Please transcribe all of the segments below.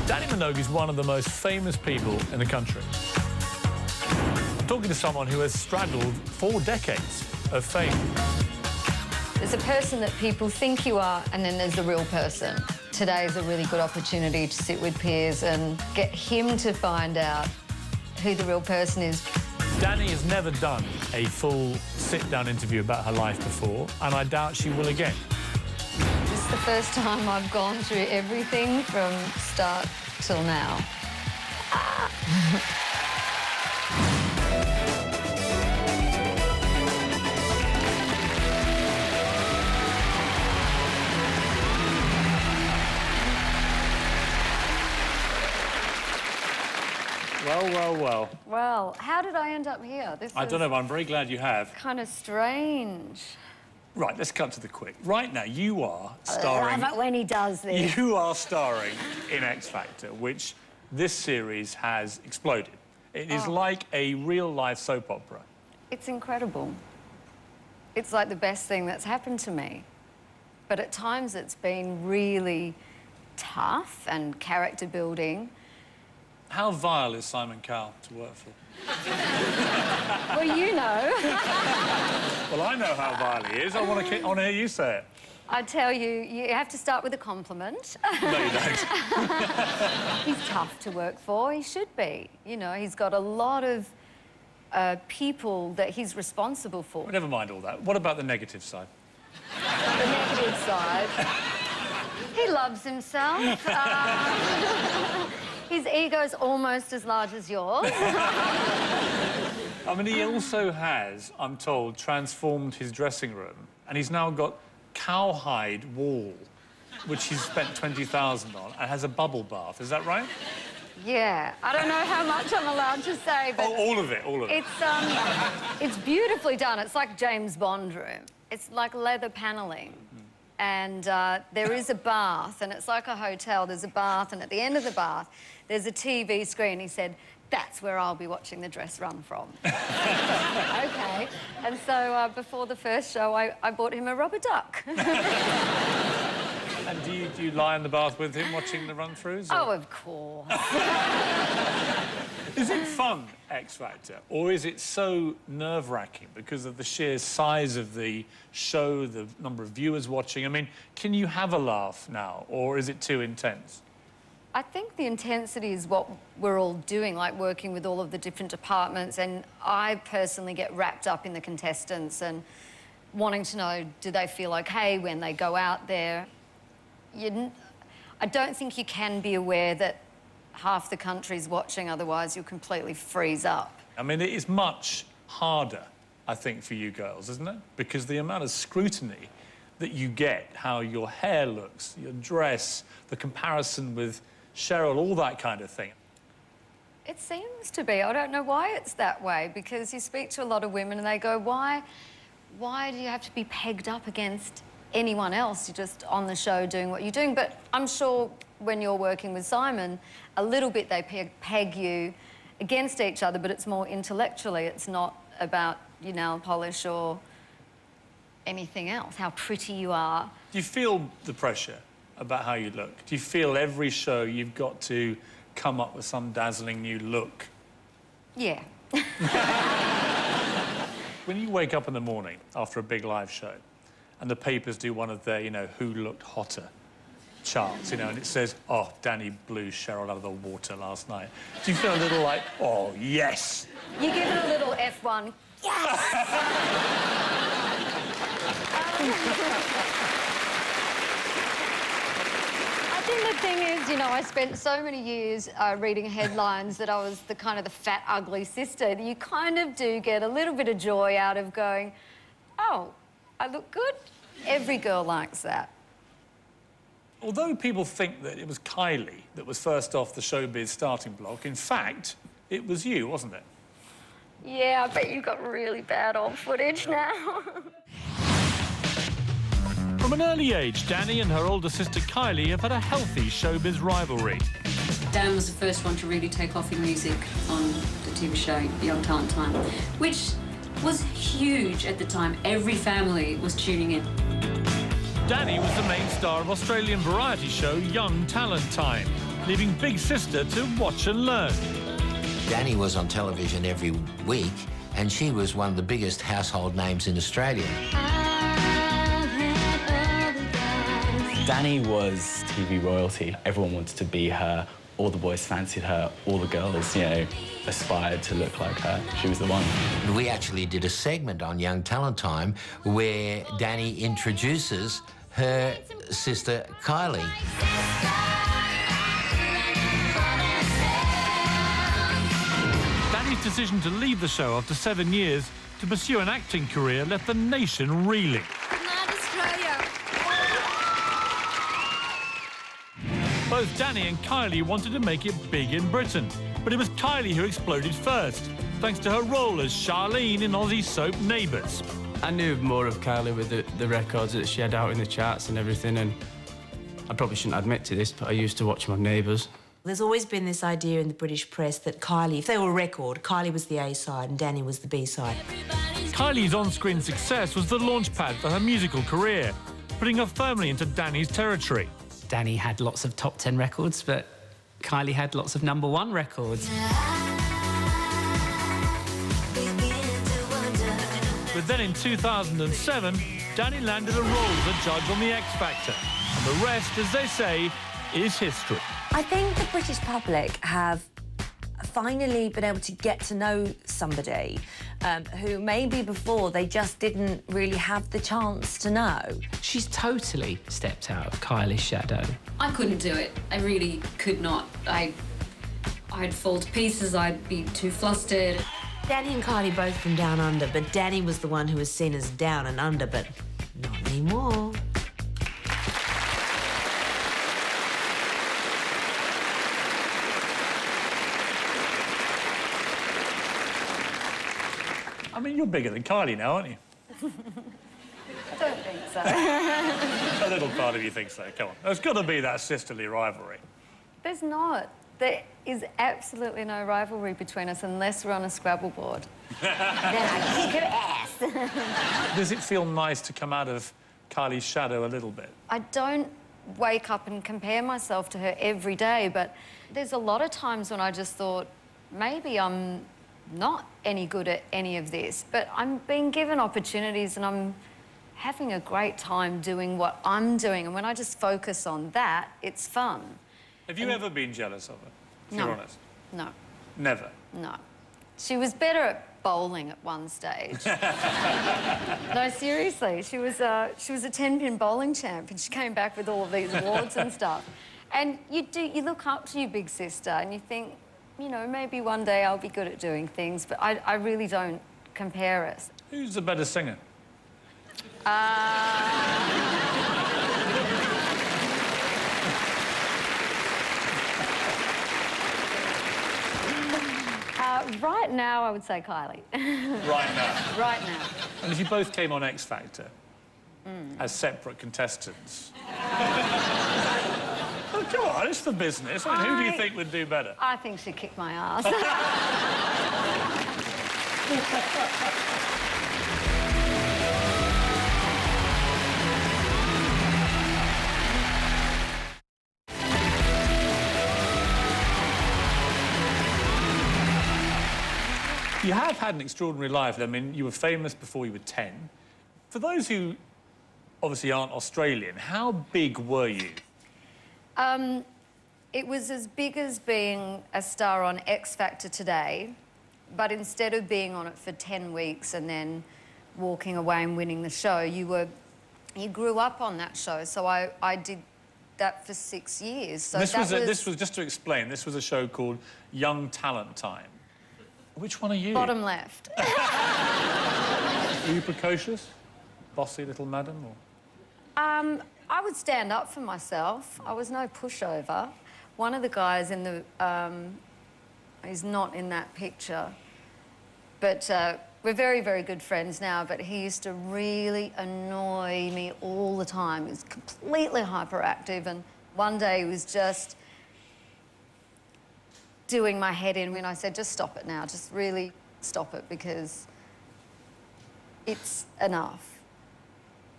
Dannii Minogue is one of the most famous people in the country. I'm talking to someone who has straddled 4 decades of fame. There's a person that people think you are, and then there's the real person. Today is a really good opportunity to sit with Piers and get him to find out who the real person is. Dannii has never done a full sit-down interview about her life before, and I doubt she will again. This is the first time I've gone through everything from start till now. Well. Well, how did I end up here? I don't know, but I'm very glad you have. Kind of strange. Right, let's cut to the quick. Right now, you are I starring... love it when he does this. You are starring in X Factor, which this series has exploded. It is like a real-life soap opera. It's incredible. It's like the best thing that's happened to me. But at times it's been really tough and character building. How vile is Simon Cowell to work for? Well, you know. Well, I know how vile he is. I want to hear you say it. I tell you, you have to start with a compliment. No, you don't. He's tough to work for. He should be. You know, he's got a lot of people that he's responsible for. Well, never mind all that. What about the negative side? The negative side. He loves himself. His ego's almost as large as yours. I mean, he also has, I'm told, transformed his dressing room, and he's now got cowhide wall, which he's spent $20,000 on, and has a bubble bath. Is that right? Yeah. I don't know how much I'm allowed to say, but... Oh, all of it. It's beautifully done. It's like James Bond room. It's like leather panelling. And there is a bath, and it's like a hotel. There's a bath, and at the end of the bath, there's a TV screen. He said, that's where I'll be watching the dress run from. OK. And so before the first show, I bought him a rubber duck. And do you lie in the bath with him watching the run-throughs? Oh, of course. Is it fun, X Factor, or is it so nerve-wracking because of the sheer size of the show, the number of viewers watching? I mean, can you have a laugh now, or is it too intense? I think the intensity is what we're all doing, like working with all of the different departments, and I personally get wrapped up in the contestants and wanting to know, do they feel OK when they go out there? I don't think you can be aware that half the country's watching, otherwise you'll completely freeze up. I mean, it is much harder, I think, for you girls, isn't it? Because the amount of scrutiny that you get, how your hair looks, your dress, the comparison with Cheryl, all that kind of thing. It seems to be. I don't know why it's that way, because you speak to a lot of women and they go, why do you have to be pegged up against anyone else? You're just on the show doing what you're doing. But I'm sure when you're working with Simon, a little bit they peg you against each other, but it's more intellectually. It's not about your nail polish or anything else, how pretty you are. Do you feel the pressure about how you look? Do you feel every show you've got to come up with some dazzling new look? Yeah. When you wake up in the morning after a big live show and the papers do one of their, you know, who looked hotter charts, you know, and it says, oh, Dannii blew Cheryl out of the water last night. Do you feel a little like, oh, yes? You give it a little F1. Yes! I think the thing is, you know, I spent so many years reading headlines that I was the kind of the fat, ugly sister. You kind of do get a little bit of joy out of going, oh, I look good. Every girl likes that. Although people think that it was Kylie that was first off the showbiz starting block, in fact, it was you, wasn't it? Yeah, I bet you got really bad old footage now. From an early age, Dannii and her older sister Kylie have had a healthy showbiz rivalry. Dan was the first one to really take off in music on the TV show Young Talent Time, which was huge at the time. Every family was tuning in. Dannii was the main star of Australian variety show Young Talent Time, leaving Big Sister to watch and learn. Dannii was on television every week, and she was one of the biggest household names in Australia. Dannii was TV royalty. Everyone wanted to be her. All the boys fancied her. All the girls, you know, aspired to look like her. She was the one. We actually did a segment on Young Talent Time where Dannii introduces her sister Kylie. Dannii's decision to leave the show after 7 years to pursue an acting career left the nation reeling. Good night, Australia. Both Dannii and Kylie wanted to make it big in Britain, but it was Kylie who exploded first, thanks to her role as Charlene in Aussie soap Neighbours. I knew more of Kylie with the records that she had out in the charts and everything, and I probably shouldn't admit to this, but I used to watch my Neighbours. There's always been this idea in the British press that Kylie, if they were a record, Kylie was the A-side and Dannii was the B-side. Kylie's on-screen success was the launchpad for her musical career, putting her firmly into Dannii's territory. Dannii had lots of top 10 records, but Kylie had lots of #1 records. But then in 2007, Dannii landed a role as a judge on The X Factor. And the rest, as they say, is history. I think the British public have finally been able to get to know somebody who maybe before they just didn't really have the chance to know. She's totally stepped out of Kylie's shadow. I couldn't do it. I really could not. I'd fall to pieces. I'd be too flustered. Dannii and Kylie both from Down Under, but Dannii was the one who was seen as down and under, but not anymore. I mean, you're bigger than Kylie now, aren't you? I don't think so. A little part of you thinks so. Come on. There's got to be that sisterly rivalry. There's not. There is absolutely no rivalry between us unless we're on a Scrabble board. Then I kick her ass. Does it feel nice to come out of Kylie's shadow a little bit? I don't wake up and compare myself to her every day, but there's a lot of times when I just thought, maybe I'm not any good at any of this, but I'm being given opportunities and I'm having a great time doing what I'm doing. And when I just focus on that, it's fun. Have you ever been jealous of her, if you're honest? No. Never? No. She was better at bowling at one stage. No, seriously. She was a 10-pin bowling champ and she came back with all of these awards and stuff. And you look up to your big sister and you think, you know, maybe one day I'll be good at doing things, but I really don't compare us. Who's the better singer? Right now, I would say Kylie. Right now? Right now. And if you both came on X Factor as separate contestants... Oh, come on, it's the business. I mean, who do you think would do better? I think she'd kick my ass. You have had an extraordinary life. I mean, you were famous before you were 10. For those who obviously aren't Australian, how big were you? It was as big as being a star on X Factor today, but instead of being on it for 10 weeks and then walking away and winning the show, you grew up on that show. So I did that for 6 years. So this was, just to explain, this was a show called Young Talent Time. Which one are you? Bottom left. Were you precocious? Bossy little madam, or...? I would stand up for myself. I was no pushover. One of the guys in the... he's not in that picture, but we're very, very good friends now, but he used to really annoy me all the time. He was completely hyperactive, and one day he was just doing my head in when I said, just stop it now, just really stop it, because it's enough.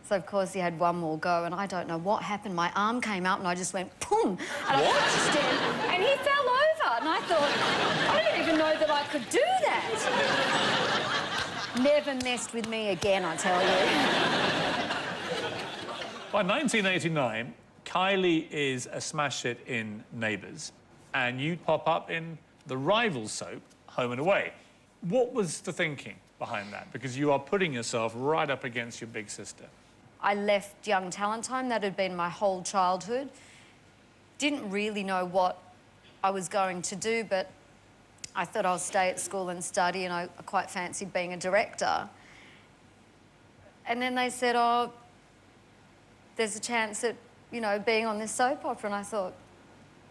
So, of course, he had one more go, and I don't know what happened. My arm came up, and I just went, boom, and I punched him, and he fell over. And I thought, I didn't even know that I could do that. Never messed with me again, I tell you. By 1989, Kylie is a smash hit in Neighbours, and you pop up in the rival soap, Home and Away. What was the thinking behind that? Because you are putting yourself right up against your big sister. I left Young Talent Time. That had been my whole childhood. Didn't really know what I was going to do, but I thought I'll stay at school and study, and I quite fancied being a director. And then they said, oh, there's a chance at, you know, being on this soap opera. And I thought,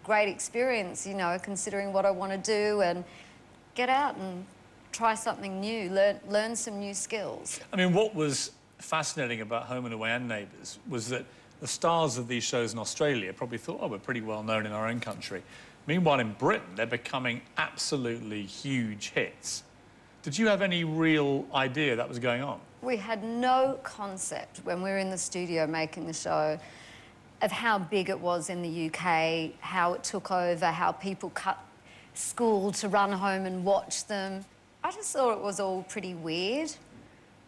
great experience, you know, considering what I want to do, and get out and try something new, learn some new skills. I mean, what was fascinating about Home and Away and Neighbours was that the stars of these shows in Australia probably thought, oh, we're pretty well known in our own country. Meanwhile, in Britain, they're becoming absolutely huge hits. Did you have any real idea that was going on? We had no concept when we were in the studio making the show of how big it was in the UK, how it took over, how people cut school to run home and watch them. I just thought it was all pretty weird,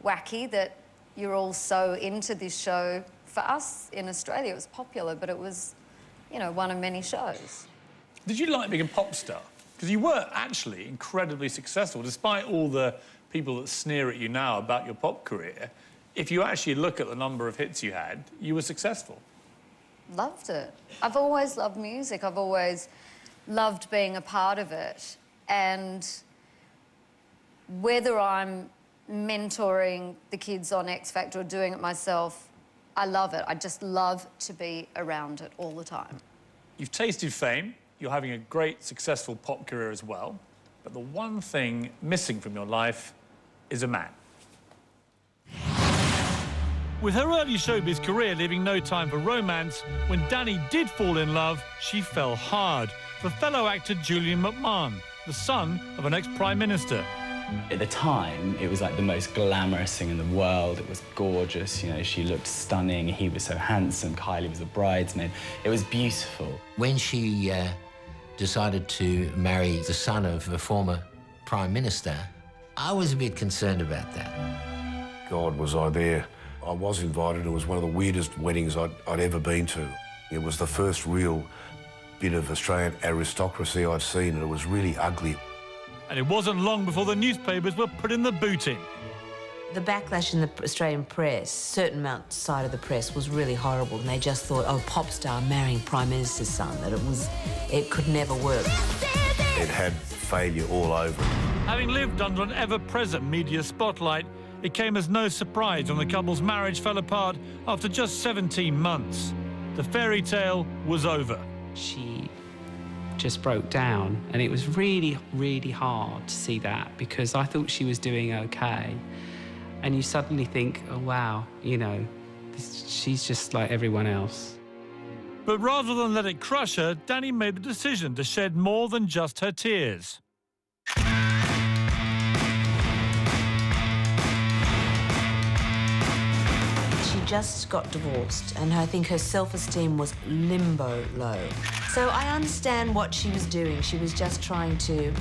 wacky, that you're all so into this show. For us in Australia, it was popular, but it was, you know, one of many shows. Did you like being a pop star? Because you were actually incredibly successful, despite all the people that sneer at you now about your pop career. If you actually look at the number of hits you had, you were successful. Loved it. I've always loved music. I've always loved being a part of it. And whether I'm mentoring the kids on X Factor or doing it myself, I love it. I just love to be around it all the time. You've tasted fame. You're having a great, successful pop career as well. But the one thing missing from your life is a man. With her early showbiz career leaving no time for romance, when Dannii did fall in love, she fell hard for fellow actor Julian McMahon, the son of an ex-Prime Minister. At the time, it was like the most glamorous thing in the world. It was gorgeous, you know, she looked stunning, he was so handsome, Kylie was a bridesmaid. It was beautiful. When she decided to marry the son of a former Prime Minister, I was a bit concerned about that. God, was I there. I was invited. It was one of the weirdest weddings I'd ever been to. It was the first real bit of Australian aristocracy I'd seen, and it was really ugly. And it wasn't long before the newspapers were putting the boot in. The backlash in the Australian press, certain side of the press, was really horrible, and they just thought, oh, pop star marrying Prime Minister's son, that it could never work. It had failure all over it. Having lived under an ever-present media spotlight, it came as no surprise when the couple's marriage fell apart after just 17 months. The fairy tale was over. She just broke down, and it was really, really hard to see that, because I thought she was doing okay. And you suddenly think, oh, wow, you know, she's just like everyone else. But rather than let it crush her, Dannii made the decision to shed more than just her tears. She just got divorced, and I think her self-esteem was limbo low. So I understand what she was doing. She was just trying to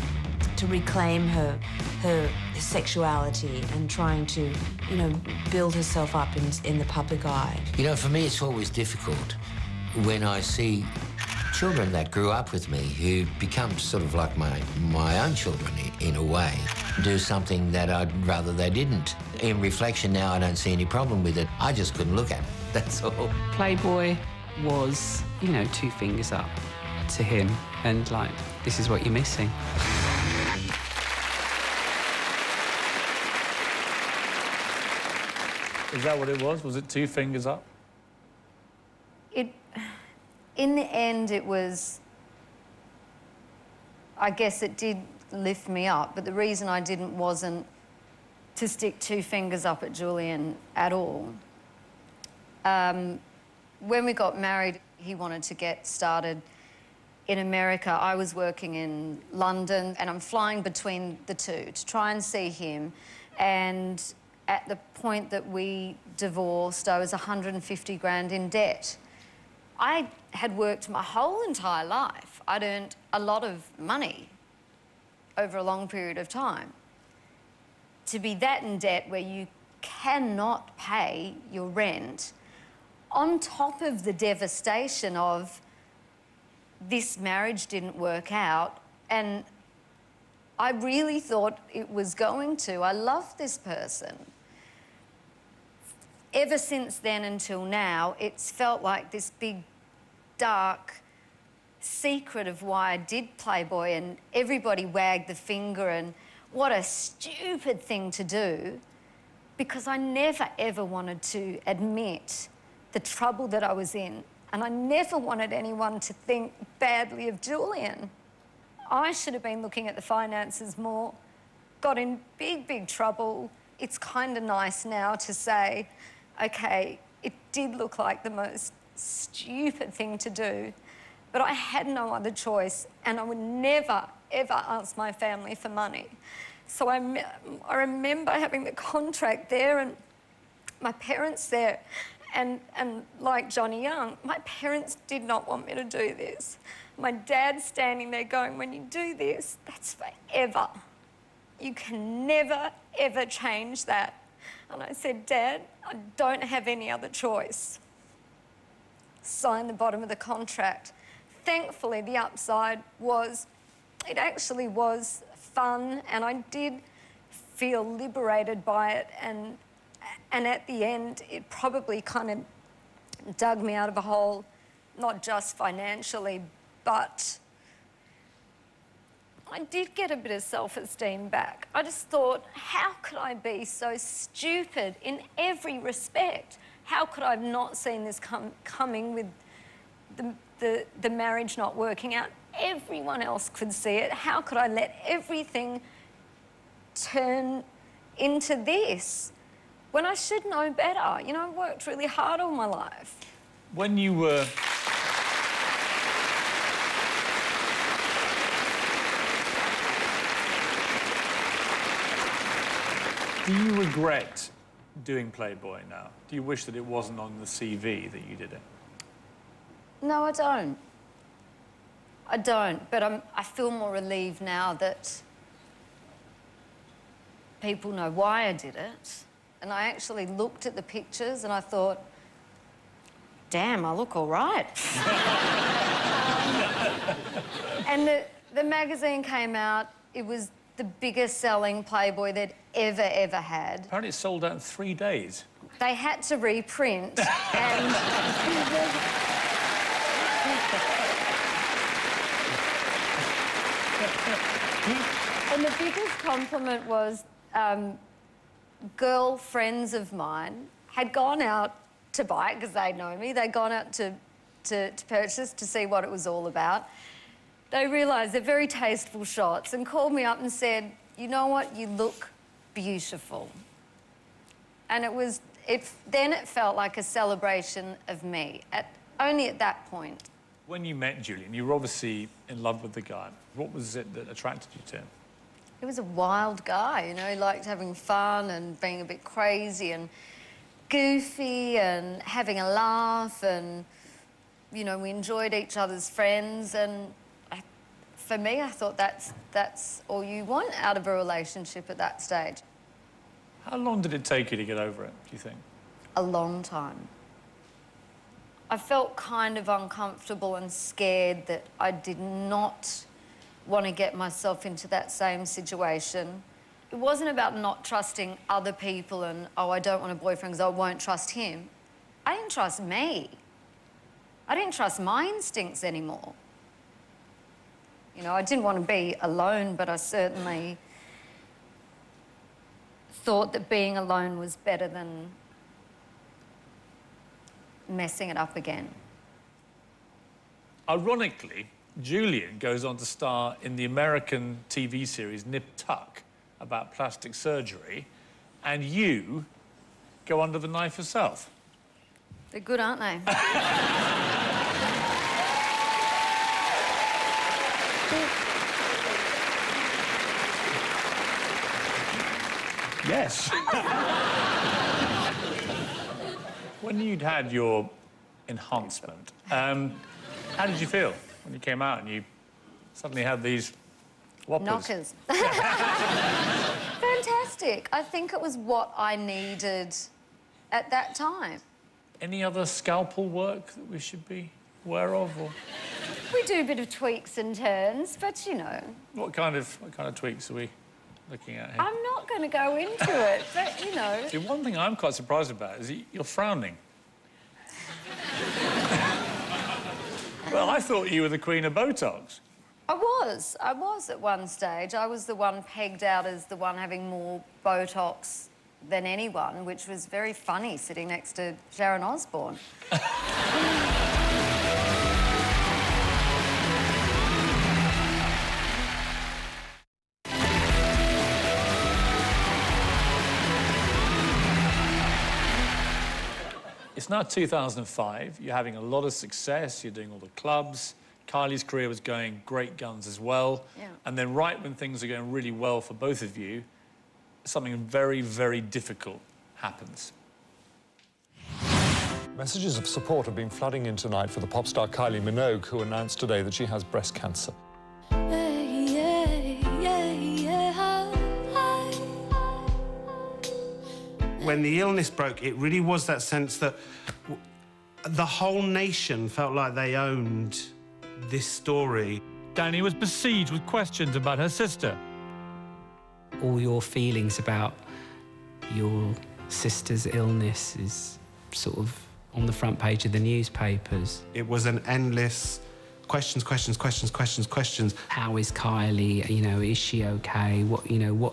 reclaim her sexuality and trying to, you know, build herself up in the public eye. You know, for me, it's always difficult when I see children that grew up with me who become sort of like my own children in a way, do something that I'd rather they didn't. In reflection now, I don't see any problem with it. I just couldn't look at it, that's all. Playboy was, you know, 2 fingers up to him, and like, this is what you're missing. Is that what it was? Was it 2 fingers up? In the end, it was, I guess it did lift me up, but the reason I wasn't to stick 2 fingers up at Julian at all. When we got married, he wanted to get started in America. I was working in London, and I'm flying between the two to try and see him. And at the point that we divorced, I was 150 grand in debt. I had worked my whole entire life. I'd earned a lot of money over a long period of time. To be that in debt where you cannot pay your rent, on top of the devastation of this marriage didn't work out, and I really thought it was going to. I loved this person. Ever since then until now, it's felt like this big, dark secret of why I did Playboy, and everybody wagged the finger and what a stupid thing to do, because I never, ever wanted to admit the trouble that I was in, and I never wanted anyone to think badly of Julian. I should have been looking at the finances more, got in big, big trouble. It's kind of nice now to say, okay, it did look like the most stupid thing to do, but I had no other choice, and I would never, ever ask my family for money. So I remember having the contract there and my parents there, and like Johnny Young, my parents did not want me to do this. My dad's standing there going, when you do this, that's forever. You can never, ever change that. And I said, Dad, I don't have any other choice. Signed the bottom of the contract. Thankfully, the upside was, it actually was fun, and I did feel liberated by it, and at the end, it probably kind of dug me out of a hole, not just financially, but I did get a bit of self-esteem back. I just thought, how could I be so stupid in every respect? How could I have not seen this coming with the marriage not working out? Everyone else could see it. How could I let everything turn into this when I should know better? You know, I worked really hard all my life. When you were... Do you regret doing Playboy now? Do you wish that it wasn't on the CV that you did it? No, I don't. I don't, but I feel more relieved now that people know why I did it. And I actually looked at the pictures and I thought, damn, I look all right. And the magazine came out. It was the biggest selling Playboy they'd ever had. Apparently it sold out in 3 days. They had to reprint and... And the biggest compliment was girlfriends of mine had gone out to buy it because they know me. They'd gone out to purchase to see what it was all about. They realised they're very tasteful shots and called me up and said, you know what, you look beautiful. And then it felt like a celebration of me, only at that point. When you met Julian, you were obviously in love with the guy. What was it that attracted you to him? He was a wild guy, you know. He liked having fun and being a bit crazy and goofy and having a laugh, and, you know, we enjoyed each other's friends, and for me, I thought that's all you want out of a relationship at that stage. How long did it take you to get over it, do you think? A long time. I felt kind of uncomfortable and scared that I did not want to get myself into that same situation. It wasn't about not trusting other people and, oh, I don't want a boyfriend because I won't trust him. I didn't trust me. I didn't trust my instincts anymore. You know, I didn't want to be alone, but I certainly thought that being alone was better than messing it up again. Ironically, Julian goes on to star in the American TV series Nip Tuck about plastic surgery, and you go under the knife yourself. They're good, aren't they? Yes. When you'd had your enhancement, how did you feel when you came out and you suddenly had these whoppers? Knockers. Fantastic. I think it was what I needed at that time. Any other scalpel work that we should be aware of? Or... We do a bit of tweaks and turns, but, you know... What kind of tweaks are we looking at here? I'm not going to go into it, but, you know... See, one thing I'm quite surprised about is you're frowning. Well, I thought you were the queen of Botox. I was at one stage. I was the one pegged out as the one having more Botox than anyone, which was very funny, sitting next to Sharon Osbourne. It's now 2005. You're having a lot of success. You're doing all the clubs. Kylie's career was going great guns as well. Yeah. And then right when things are going really well for both of you, something very, very difficult happens. Messages of support have been flooding in tonight for the pop star Kylie Minogue, who announced today that she has breast cancer. When the illness broke, it really was that sense that the whole nation felt like they owned this story. Dannii was besieged with questions about her sister. All your feelings about your sister's illness is sort of on the front page of the newspapers. It was an endless questions. How is Kylie? You know, is she okay?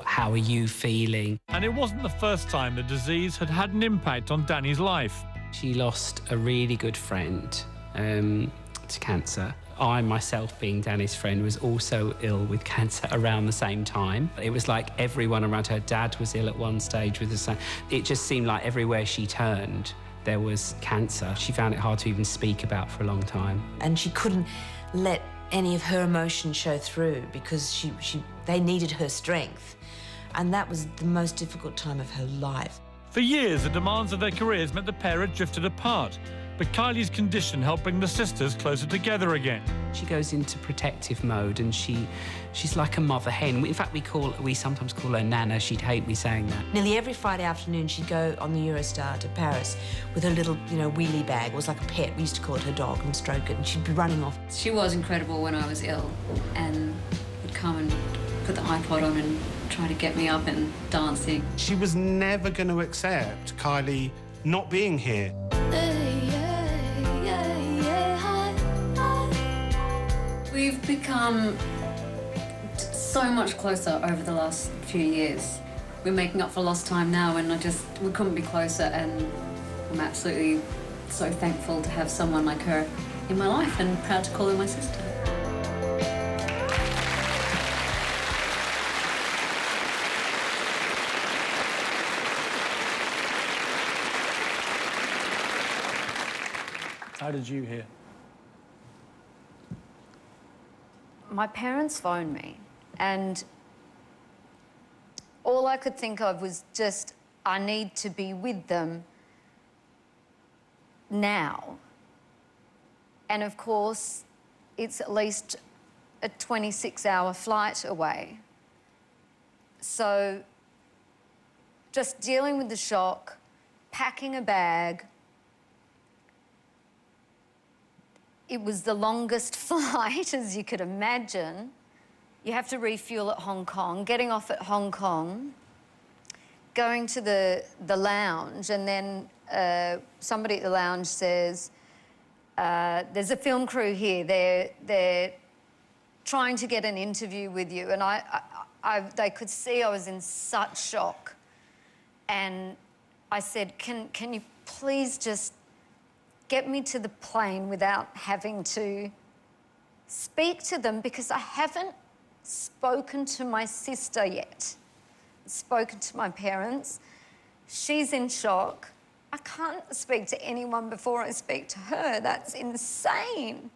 How are you feeling? And it wasn't the first time the disease had had an impact on Dannii's life. She lost a really good friend to cancer. I, myself, being Dannii's friend, was also ill with cancer around the same time. It was like everyone around her. Dad was ill at one stage with the same. It just seemed like everywhere she turned, there was cancer. She found it hard to even speak about for a long time. And she couldn't let any of her emotions show through because they needed her strength. And that was the most difficult time of her life. For years, the demands of their careers meant the pair had drifted apart. But Kylie's condition helped bring the sisters closer together again. She goes into protective mode and she's like a mother hen. In fact, we sometimes call her Nana. She'd hate me saying that. Nearly every Friday afternoon, she'd go on the Eurostar to Paris with her little, wheelie bag. It was like a pet. We used to call it her dog and stroke it, and she'd be running off. She was incredible when I was ill and would come and put the iPod on and try to get me up and dancing. She was never going to accept Kylie not being here. We've become so much closer over the last few years. We're making up for lost time now, and we couldn't be closer, and I'm absolutely so thankful to have someone like her in my life and proud to call her my sister. How did you hear? My parents phoned me, and all I could think of was just, I need to be with them now. And of course, it's at least a 26-hour flight away. So just dealing with the shock, packing a bag. It was the longest flight, as you could imagine. You have to refuel at Hong Kong, getting off at Hong Kong, going to the lounge, and then somebody at the lounge says, there's a film crew here. They're trying to get an interview with you. And they could see I was in such shock. And I said, can you please just get me to the plane without having to speak to them, because I haven't spoken to my sister yet, spoken to my parents. She's in shock. I can't speak to anyone before I speak to her. That's insane.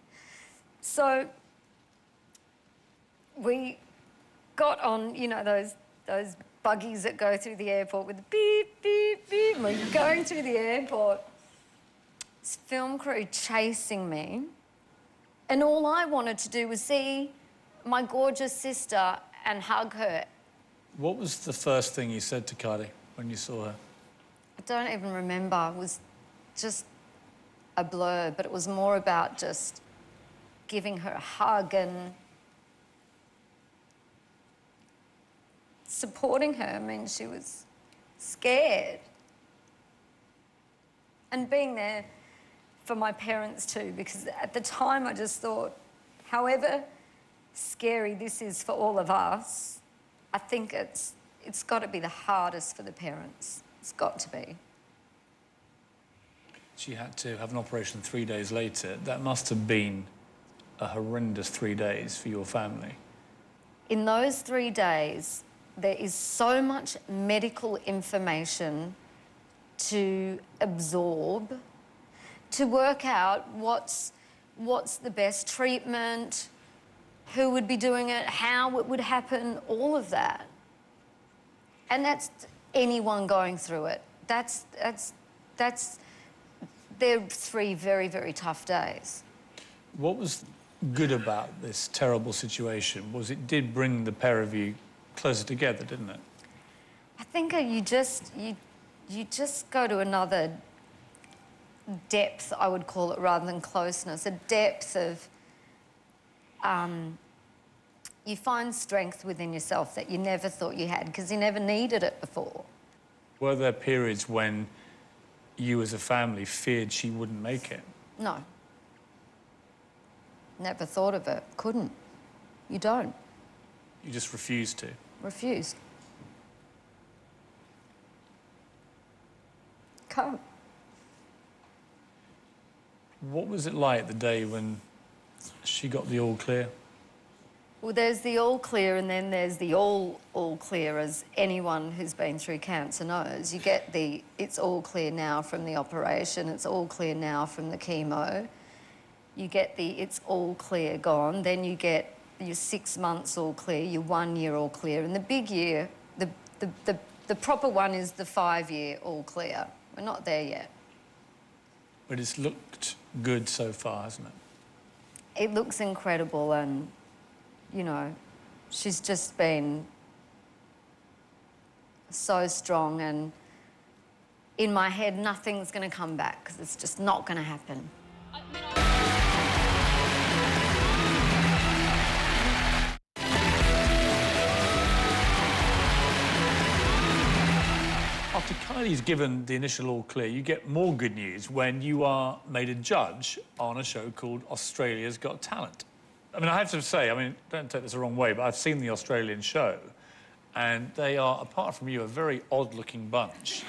So we got on, those buggies that go through the airport with the beep, beep, beep, when you're going through the airport. This film crew chasing me, and all I wanted to do was see my gorgeous sister and hug her. What was the first thing you said to Kylie when you saw her? I don't even remember. It was just a blur, but it was more about just giving her a hug and supporting her. I mean, she was scared. And being there for my parents too, because at the time I just thought, however scary this is for all of us, I think it's got to be the hardest for the parents. It's got to be. She had to have an operation 3 days later. That must have been a horrendous 3 days for your family. In those 3 days, there is so much medical information to absorb, to work out what's the best treatment, who would be doing it, how it would happen, all of that. And that's anyone going through it. They're 3 very, very tough days. What was good about this terrible situation was it did bring the pair of you closer together, didn't it? I think you just go to another depth, I would call it, rather than closeness, a depth of... you find strength within yourself that you never thought you had because you never needed it before. Were there periods when you as a family feared she wouldn't make it? No. Never thought of it. Couldn't. You don't. You just refused to? Refused. Can't. What was it like the day when she got the all clear? Well, there's the all clear and then there's the all clear, as anyone who's been through cancer knows. You get the it's all clear now from the operation, it's all clear now from the chemo. You get the it's all clear gone, then you get your 6 months all clear, your 1 year all clear, and the big year, the proper one is the 5 year all clear. We're not there yet. But it's looked good so far, hasn't it? It looks incredible and, you know, she's just been so strong, and in my head, nothing's going to come back because it's just not going to happen. After Kylie's given the initial all clear, you get more good news when you are made a judge on a show called Australia's Got Talent. I mean, I have to say, I mean, don't take this the wrong way, but I've seen the Australian show, and they are, apart from you, a very odd-looking bunch.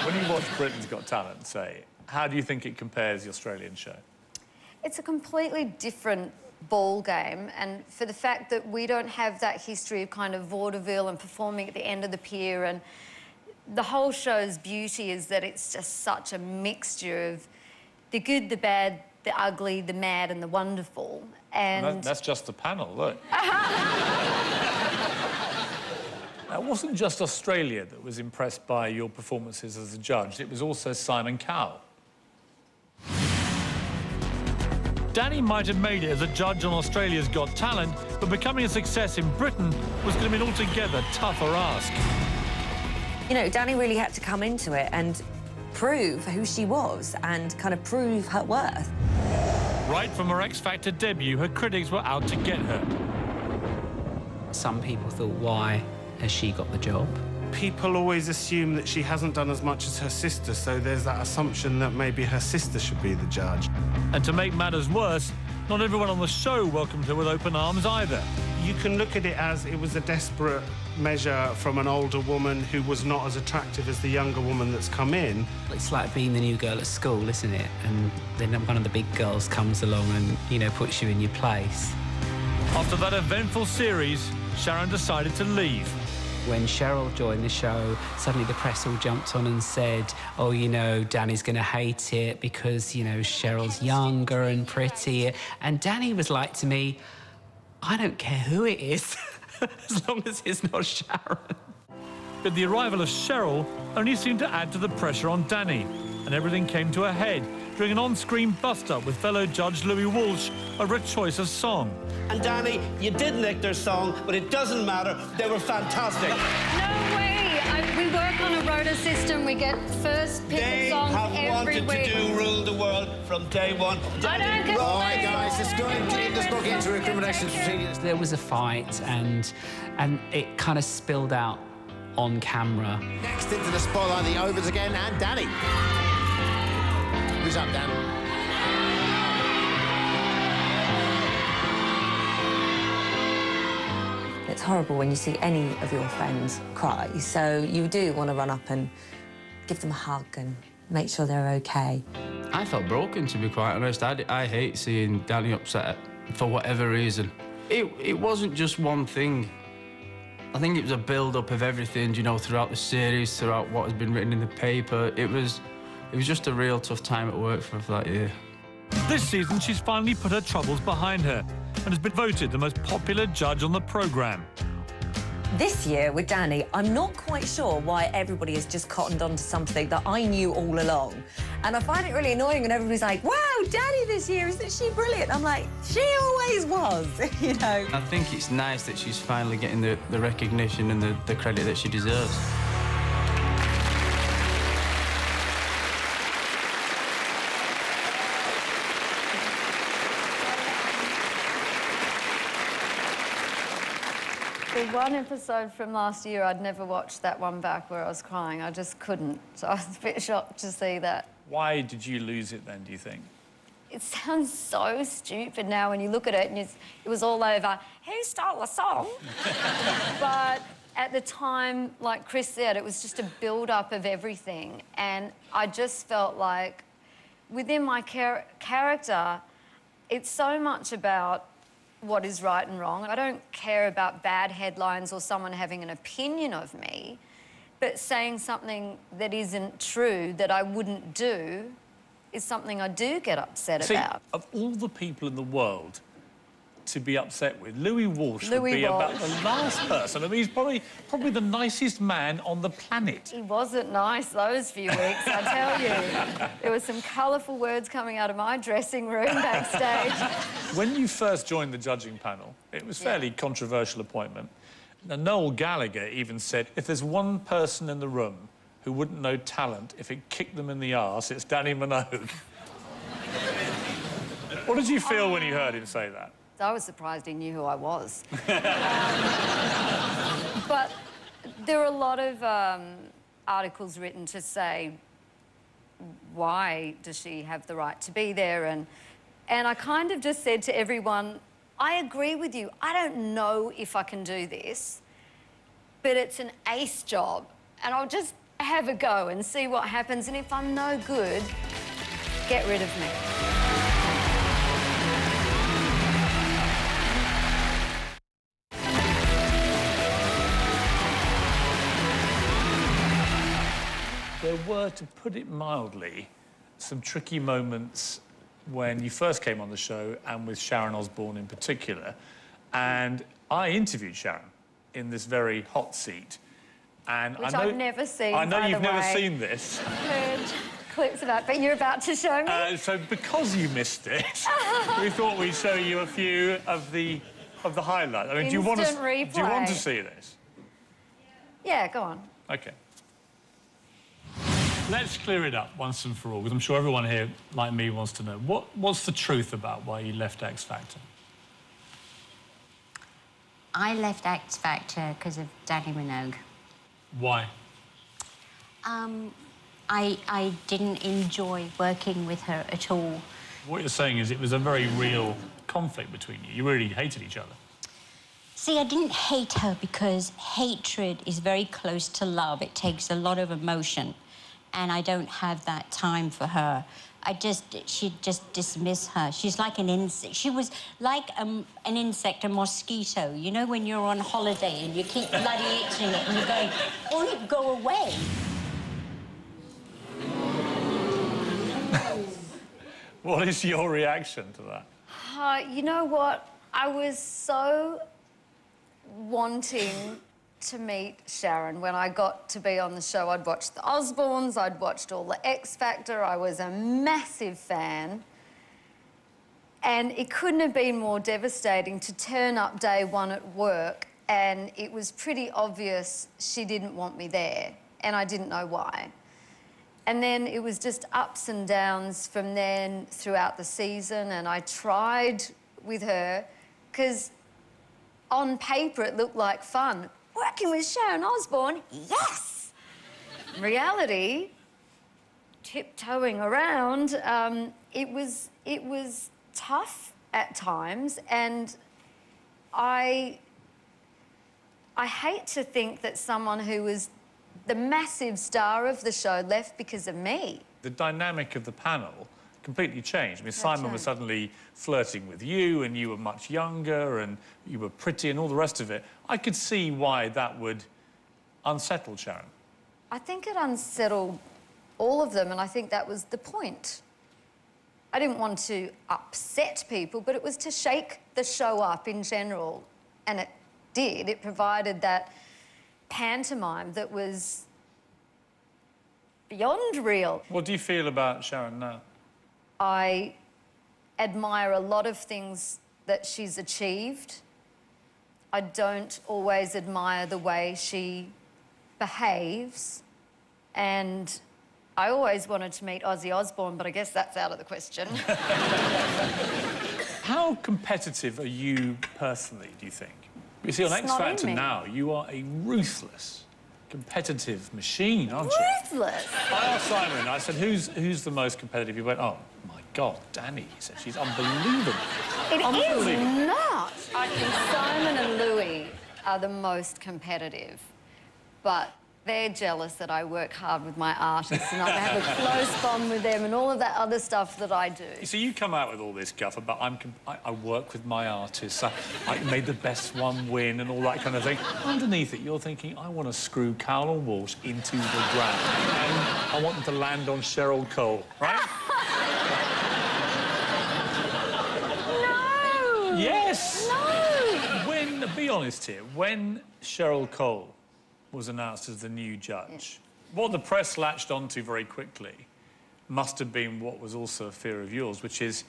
When you watch Britain's Got Talent, say, how do you think it compares the Australian show? It's a completely different ball game, and for the fact that we don't have that history of kind of vaudeville and performing at the end of the pier, and the whole show's beauty is that it's just such a mixture of the good, the bad, the ugly, the mad and the wonderful. And that's just the panel, look. It wasn't just Australia that was impressed by your performances as a judge, it was also Simon Cowell. Dannii might have made it as a judge on Australia's Got Talent, but becoming a success in Britain was going to be an altogether tougher ask. You know, Dannii really had to come into it and prove who she was and kind of prove her worth. Right from her X Factor debut, her critics were out to get her. Some people thought, why has she got the job? People always assume that she hasn't done as much as her sister, so there's that assumption that maybe her sister should be the judge. And to make matters worse, not everyone on the show welcomed her with open arms either. You can look at it as it was a desperate measure from an older woman who was not as attractive as the younger woman that's come in. It's like being the new girl at school, isn't it? And then one of the big girls comes along and, you know, puts you in your place. After that eventful series, Sharon decided to leave. When Cheryl joined the show, suddenly the press all jumped on and said, oh, you know, Danni's going to hate it because, you know, Cheryl's younger and pretty. And Dannii was like to me, I don't care who it is. as long as it's not Sharon. But the arrival of Cheryl only seemed to add to the pressure on Dannii, and everything came to a head during an on-screen bust-up with fellow judge Louis Walsh over a choice of song. And Dannii, you did nick their song, but it doesn't matter. They were fantastic. No way! We work on a rota system. We get first pick of songs every week. They have wanted to rule the world from day one. I don't get All right, guys, let's go into this book into recriminations proceedings. There was a fight, and it kind of spilled out on camera. Next into the spotlight, the overs again, and Dannii. Who's up, Dan? It's horrible when you see any of your friends cry, so you do want to run up and give them a hug and make sure they're okay. I felt broken, to be quite honest. I hate seeing Dannii upset for whatever reason. It wasn't just one thing. I think it was a build-up of everything, you know, throughout the series, throughout what has been written in the paper. It was just a real tough time at work for that year. This season, she's finally put her troubles behind her and has been voted the most popular judge on the programme. This year with Dannii, I'm not quite sure why everybody has just cottoned on to something that I knew all along. And I find it really annoying when everybody's like, wow, Dannii this year, isn't she brilliant? I'm like, she always was, you know. I think it's nice that she's finally getting the recognition and the credit that she deserves. The one episode from last year, I'd never watched that one back where I was crying. I just couldn't. So I was a bit shocked to see that. Why did you lose it then, do you think? It sounds so stupid now when you look at it and it was all over, who stole the song? But at the time, like Chris said, it was just a build-up of everything. And I just felt like within my character, it's so much about what is right and wrong. I don't care about bad headlines or someone having an opinion of me, but saying something that isn't true, that I wouldn't do, is something I do get upset about. Of all the people in the world to be upset with, Louis Walsh would be about the last person. I mean, he's probably the nicest man on the planet. He wasn't nice those few weeks, I tell you. There were some colourful words coming out of my dressing room backstage. When you first joined the judging panel, it was a fairly controversial appointment. Now, Noel Gallagher even said, if there's one person in the room who wouldn't know talent if it kicked them in the arse, it's Dannii Minogue. What did you feel when you heard him say that? I was surprised he knew who I was. But there are a lot of articles written to say, why does she have the right to be there? And I kind of just said to everyone, I agree with you. I don't know if I can do this, but it's an ace job, and I'll just have a go and see what happens. And if I'm no good, get rid of me. There were, to put it mildly, some tricky moments when you first came on the show, and with Sharon Osbourne in particular. And I interviewed Sharon in this very hot seat. And Which I've never seen, I know you've never way. seen this. I've heard clips of that, but you're about to show me? So because you missed it, we thought we'd show you a few of the highlights. I mean, do you want to see this? Yeah, go on. OK. Let's clear it up once and for all, because I'm sure everyone here, like me, wants to know. What's the truth about why you left X Factor? I left X Factor because of Dannii Minogue. Why? I didn't enjoy working with her at all. What you're saying is it was a very real conflict between you. You really hated each other. See, I didn't hate her because hatred is very close to love. It takes a lot of emotion, and I don't have that time for her. She'd just dismiss her. She's like an insect. She was like an insect, a mosquito. You know when you're on holiday and you keep bloody itching it and you're going, won't it go away? What is your reaction to that? You know what? I was so wanting to meet Sharon. When I got to be on the show, I'd watched the Osbournes, I'd watched all the X Factor, I was a massive fan. And it couldn't have been more devastating to turn up day one at work and it was pretty obvious she didn't want me there and I didn't know why. And then it was just ups and downs from then throughout the season and I tried with her because on paper it looked like fun. Working with Sharon Osbourne, yes! Reality, tiptoeing around, it was tough at times and I hate to think that someone who was the massive star of the show left because of me. The dynamic of the panel completely changed. I mean, Simon was suddenly flirting with you and you were much younger and you were pretty and all the rest of it. I could see why that would unsettle Sharon. I think it unsettled all of them and I think that was the point. I didn't want to upset people, but it was to shake the show up in general. And it did. It provided that pantomime that was beyond real. What do you feel about Sharon now? I admire a lot of things that she's achieved. I don't always admire the way she behaves. And I always wanted to meet Ozzy Osbourne, but I guess that's out of the question. How competitive are you personally, do you think? You see, on X Factor now, you are a ruthless, competitive machine, aren't you? Ruthless? I asked Simon, I said, who's the most competitive? He went, oh, my God, Dannii. He said, she's unbelievable. It is not. I think Simon and Louis are the most competitive, but they're jealous that I work hard with my artists and I have a close bond with them and all of that other stuff that I do. So you come out with all this guff about I work with my artists, I made the best one win and all that kind of thing. Underneath it, you're thinking, I want to screw Carl and Walsh into the ground and I want them to land on Cheryl Cole, right? No! Yes! No! Be honest here, when Cheryl Cole was announced as the new judge, what the press latched onto very quickly must have been what was also a fear of yours, which is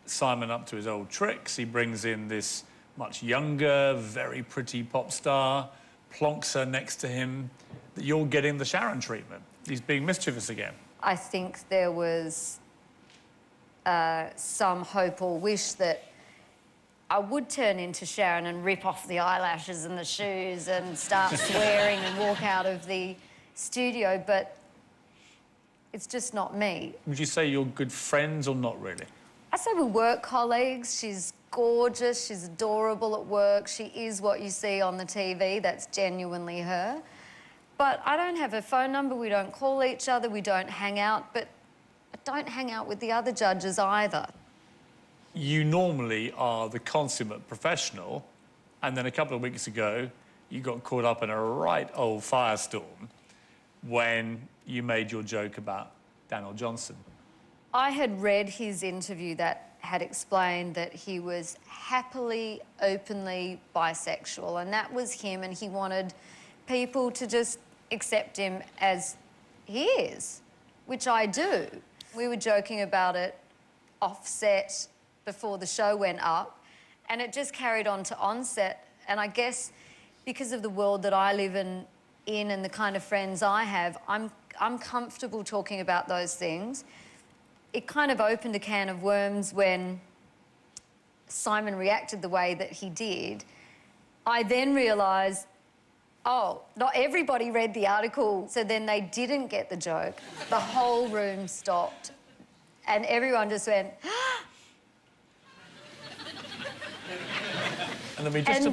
Simon up to his old tricks. He brings in this much younger, very pretty pop star, plonks her next to him, that you're getting the Sharon treatment. He's being mischievous again. I think there was some hope or wish that I would turn into Sharon and rip off the eyelashes and the shoes and start swearing and walk out of the studio, but it's just not me. Would you say you're good friends or not really? I say we're work colleagues. She's gorgeous, she's adorable at work. She is what you see on the TV. That's genuinely her. But I don't have a phone number, we don't call each other, we don't hang out, but I don't hang out with the other judges either. You normally are the consummate professional, and then a couple of weeks ago, you got caught up in a right old firestorm when you made your joke about Daniel Johnson. I had read his interview that had explained that he was happily, openly bisexual, and that was him, and he wanted people to just accept him as he is, which I do. We were joking about it offset before the show went up, and it just carried on to onset. And I guess because of the world that I live in and the kind of friends I have, I'm comfortable talking about those things. It kind of opened a can of worms when Simon reacted the way that he did. I then realised, oh, not everybody read the article, so then they didn't get the joke. The whole room stopped, and everyone just went, and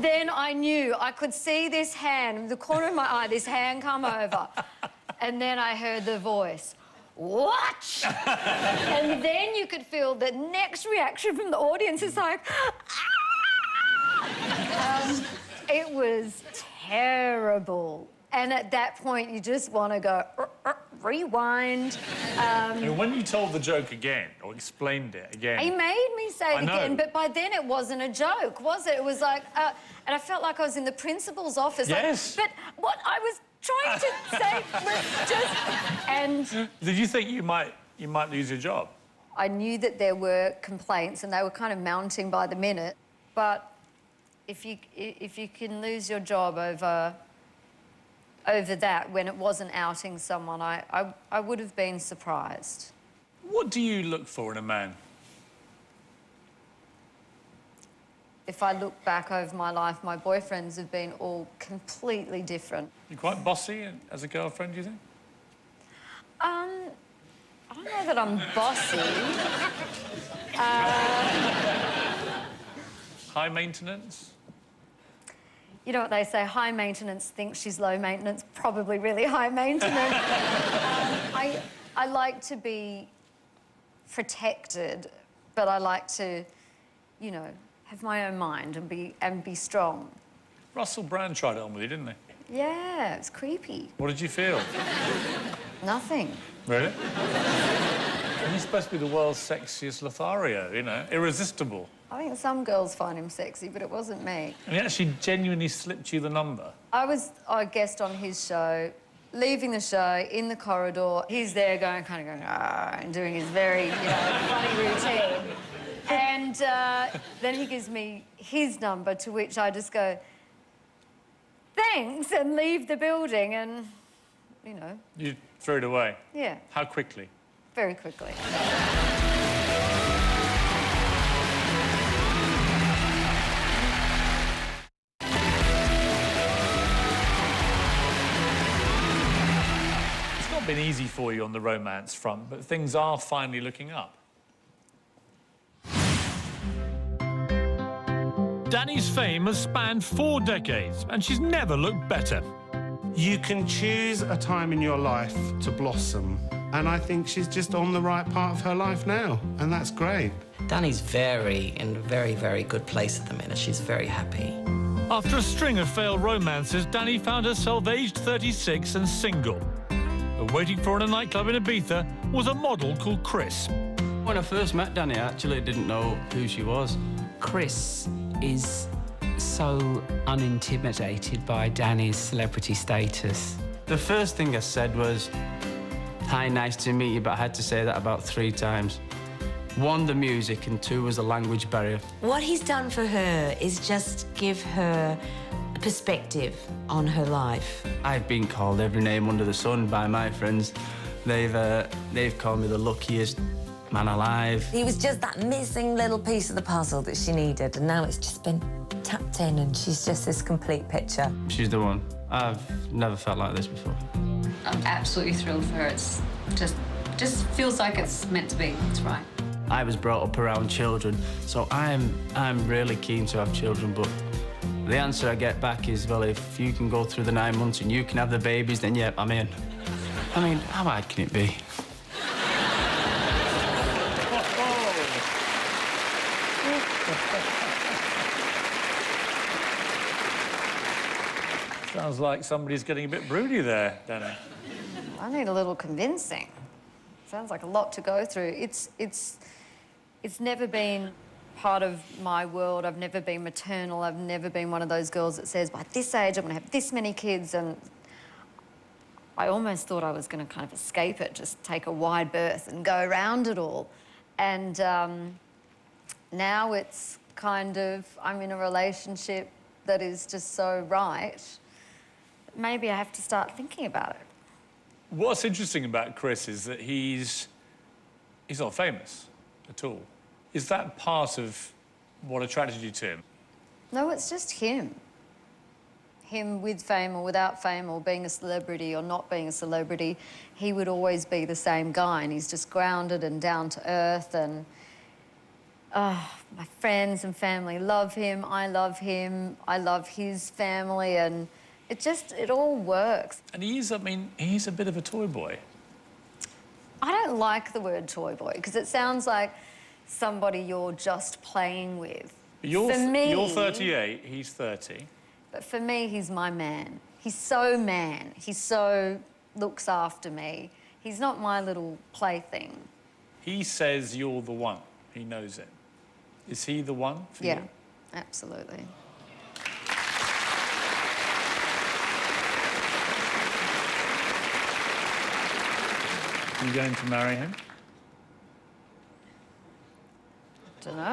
then I knew, I could see this hand, the corner of my eye, this hand come over. And then I heard the voice, what? And then you could feel the next reaction from the audience is like, ah! It was terrible. And at that point, you just want to go, rewind. When you told the joke again, or explained it again... He made me say it again, but by then it wasn't a joke, was it? It was like... and I felt like I was in the principal's office. Yes. Like, but what I was trying to say was just... And... Did you think you might lose your job? I knew that there were complaints, and they were kind of mounting by the minute. But if you can lose your job over that when it wasn't outing someone, I would have been surprised. What do you look for in a man? If I look back over my life, my boyfriends have been all completely different. You're quite bossy as a girlfriend, do you think? I don't know that I'm bossy. High maintenance? You know what they say, high maintenance thinks she's low maintenance, probably really high maintenance. I like to be protected, but I like to, you know, have my own mind and be strong. Russell Brand tried it on with you, didn't he? Yeah, it's creepy. What did you feel? Nothing. Really? And he's supposed to be the world's sexiest Lothario, you know, irresistible. I think some girls find him sexy, but it wasn't me. And he actually genuinely slipped you the number? I was a guest on his show, leaving the show, in the corridor. He's there kind of going, ah, and doing his very, you know, funny routine. And then he gives me his number, to which I just go, thanks, and leave the building, and, you know. You threw it away? Yeah. How quickly? Very quickly. It's not been easy for you on the romance front, but things are finally looking up. Dannii's fame has spanned 4 decades, and she's never looked better. You can choose a time in your life to blossom, and I think she's just on the right part of her life now, and that's great. Dannii's in a very, very good place at the minute. She's very happy. After a string of failed romances, Dannii found herself aged 36 and single. But waiting for her in a nightclub in Ibiza was a model called Chris. When I first met Dannii, I actually didn't know who she was. Chris is so unintimidated by Dannii's celebrity status. The first thing I said was, hi, nice to meet you, but I had to say that about 3 times. 1, the music, and 2 was the language barrier. What he's done for her is just give her a perspective on her life. I've been called every name under the sun by my friends. They've called me the luckiest man alive. He was just that missing little piece of the puzzle that she needed, and now it's just been tapped in, and she's just this complete picture. She's the one. I've never felt like this before. I'm absolutely thrilled for her. It's just feels like it's meant to be. It's right. I was brought up around children, so I'm really keen to have children, but the answer I get back is, well, if you can go through the 9 months and you can have the babies, then yeah, I'm in. I mean, how hard can it be? Sounds like somebody's getting a bit broody there, Dannii. I need a little convincing. Sounds like a lot to go through. It's never been part of my world. I've never been maternal. I've never been one of those girls that says, by this age, I'm going to have this many kids. And I almost thought I was going to kind of escape it, just take a wide berth and go around it all. And now it's kind of, I'm in a relationship that is just so right. Maybe I have to start thinking about it. What's interesting about Chris is that he's not famous at all. Is that part of what attracted you to him? No, it's just him. Him with fame or without fame, or being a celebrity or not being a celebrity, he would always be the same guy, and he's just grounded and down to earth, and my friends and family love him, I love his family, and it all works. And he's a bit of a toy boy. I don't like the word toy boy, because it sounds like somebody you're just playing with. You're 38, he's 30. But for me, he's my man. He's so man. He so looks after me. He's not my little plaything. He says you're the one. He knows it. Is he the one for you? Yeah, absolutely. Are you going to marry him? Don't know.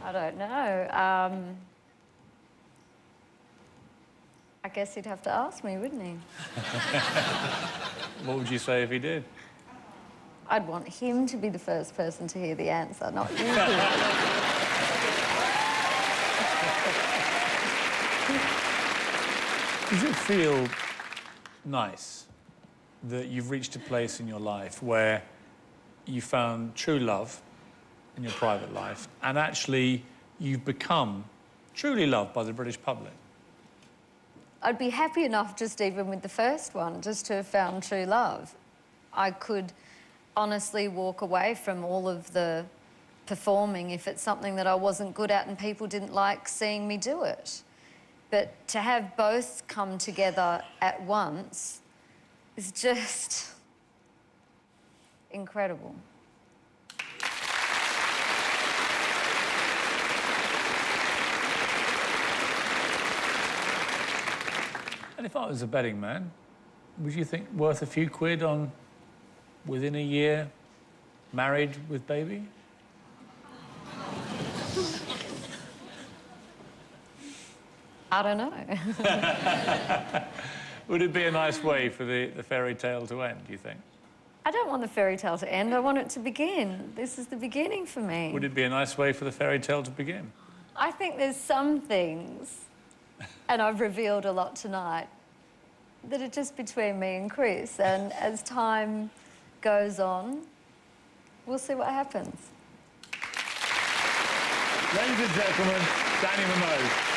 I don't know. I guess he'd have to ask me, wouldn't he? What would you say if he did? I'd want him to be the first person to hear the answer, not you. Does it feel nice that you've reached a place in your life where you found true love in your private life and actually you've become truly loved by the British public? I'd be happy enough just even with the first one, just to have found true love. I could honestly walk away from all of the performing if it's something that I wasn't good at and people didn't like seeing me do it. But to have both come together at once is just incredible. And if I was a betting man, would you think worth a few quid on within a year, married with baby? I don't know. Would it be a nice way for the fairy tale to end, do you think? I don't want the fairy tale to end. I want it to begin. This is the beginning for me. Would it be a nice way for the fairy tale to begin? I think there's some things, and I've revealed a lot tonight, that are just between me and Chris. And as time goes on, we'll see what happens. Ladies and gentlemen, Dannii Minogue.